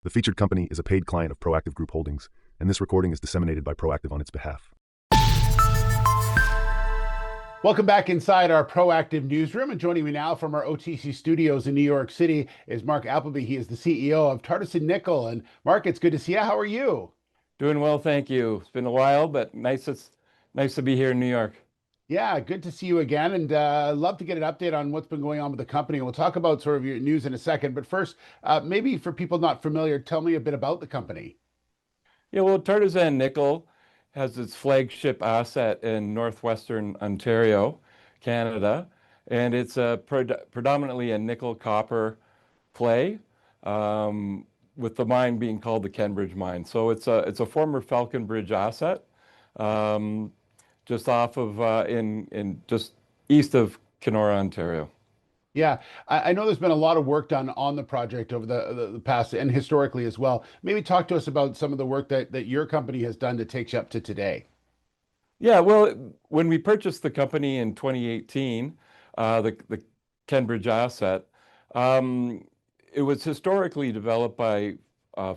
The featured company is a paid client of Proactive Group Holdings, and this recording is disseminated by Proactive on its behalf. Welcome back inside our Proactive newsroom, and joining me now from our OTC studios in New York City is Mark Appleby. He is the CEO of Tartas and Nickel. And Mark, it's good to see you. How are you? Doing well, thank you. It's been a while, but nice to be here in New York. Yeah, good to see you again, and love to get an update on what's been going on with the company. We'll talk about sort of your news in a second, but first, maybe for people not familiar, tell me a bit about the company. Yeah, well, Tartasan Nickel has its flagship asset in northwestern Ontario, Canada, and it's predominantly a nickel copper play, with the mine being called the Kenbridge mine. So it's a former Falconbridge asset, just off of in just east of Kenora, Ontario. Yeah, I know there's been a lot of work done on the project over the past and historically as well. Maybe talk to us about some of the work that your company has done to take you up to today. Yeah, well, when we purchased the company in 2018, the Kenbridge asset, it was historically developed by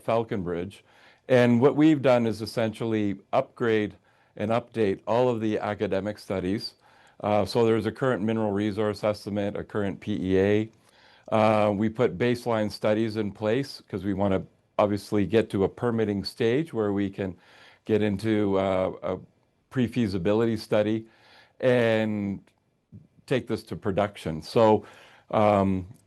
Falconbridge. And what we've done is essentially upgrade and update all of the academic studies. So there's a current mineral resource estimate, a current PEA. We put baseline studies in place because we want to obviously get to a permitting stage where we can get into a pre-feasibility study and take this to production. So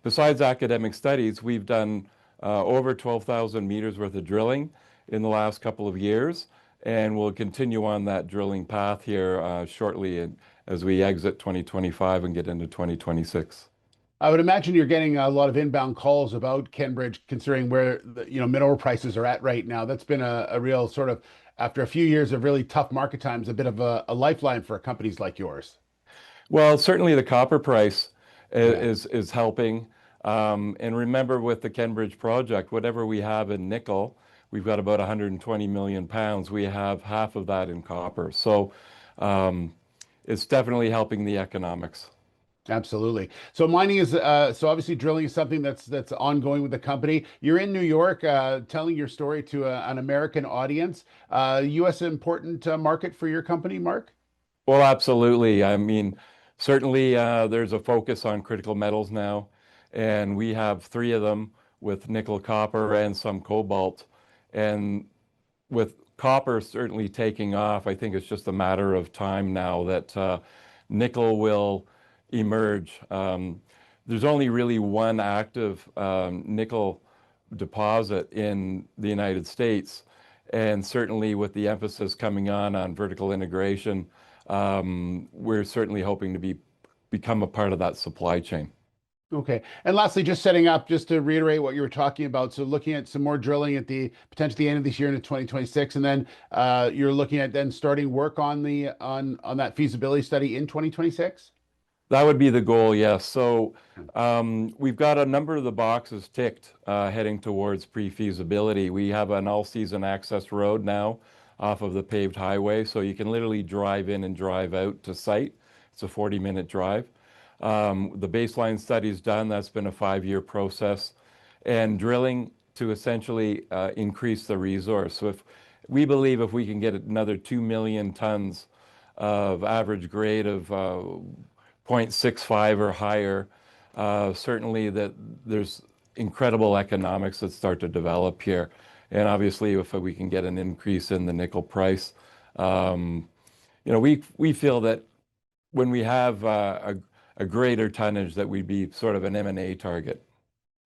besides academic studies, we've done over 12,000 meters worth of drilling in the last couple of years, and we'll continue on that drilling path here shortly as we exit 2025 and get into 2026. I would imagine you're getting a lot of inbound calls about Kenbridge, considering where the mineral prices are at right now. That's been a real sort of, after a few years of really tough market times, a bit of a lifeline for companies like yours. Well, certainly the copper price Yeah. is helping. And remember, with the Kenbridge project, whatever we have in nickel, we've got about 120 million pounds. We have half of that in copper. So it's definitely helping the economics. Absolutely. So mining is so obviously drilling is something that's ongoing with the company. You're in New York, telling your story to an American audience. U.S. important market for your company, Mark? Well, absolutely. I mean, certainly there's a focus on critical metals now, and we have three of them with nickel, copper, and some cobalt. And with copper certainly taking off, I think it's just a matter of time now that nickel will emerge. There's only really one active nickel deposit in the United States, and certainly with the emphasis coming on vertical integration, we're certainly hoping to become a part of that supply chain. Okay. And lastly, just setting up, just to reiterate what you were talking about. So looking at some more drilling at the potentially end of this year into 2026, and then you're looking at then starting work on the on that feasibility study in 2026. That would be the goal, yes. So we've got a number of the boxes ticked heading towards pre-feasibility. We have an all-season access road now off of the paved highway, so you can literally drive in and drive out to site. It's a 40-minute drive. The baseline study's done. That's been a 5-year process. And drilling to essentially increase the resource. So we believe if we can get another 2 million tons of average grade of 0.65 or higher, certainly that there's incredible economics that start to develop here. And obviously, if we can get an increase in the nickel price, we feel that when we have a greater tonnage, that we'd be sort of an M&A target.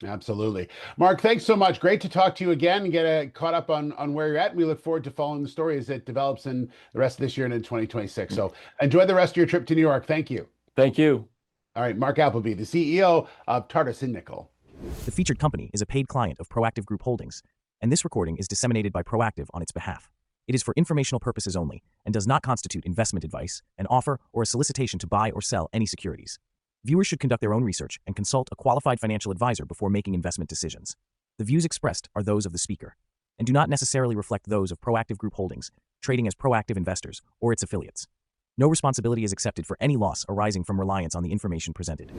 Absolutely. Mark, thanks so much. Great to talk to you again and get caught up on where you're at. We look forward to following the story as it develops in the rest of this year and in 2026. So enjoy the rest of your trip to New York. Thank you. Thank you. All right, Mark Appleby, the CEO of Tartas and Nickel. The featured company is a paid client of Proactive Group Holdings, and this recording is disseminated by Proactive on its behalf. It is for informational purposes only and does not constitute investment advice, an offer, or a solicitation to buy or sell any securities. Viewers should conduct their own research and consult a qualified financial advisor before making investment decisions. The views expressed are those of the speaker and do not necessarily reflect those of Proactive Group Holdings, trading as Proactive Investors, or its affiliates. No responsibility is accepted for any loss arising from reliance on the information presented.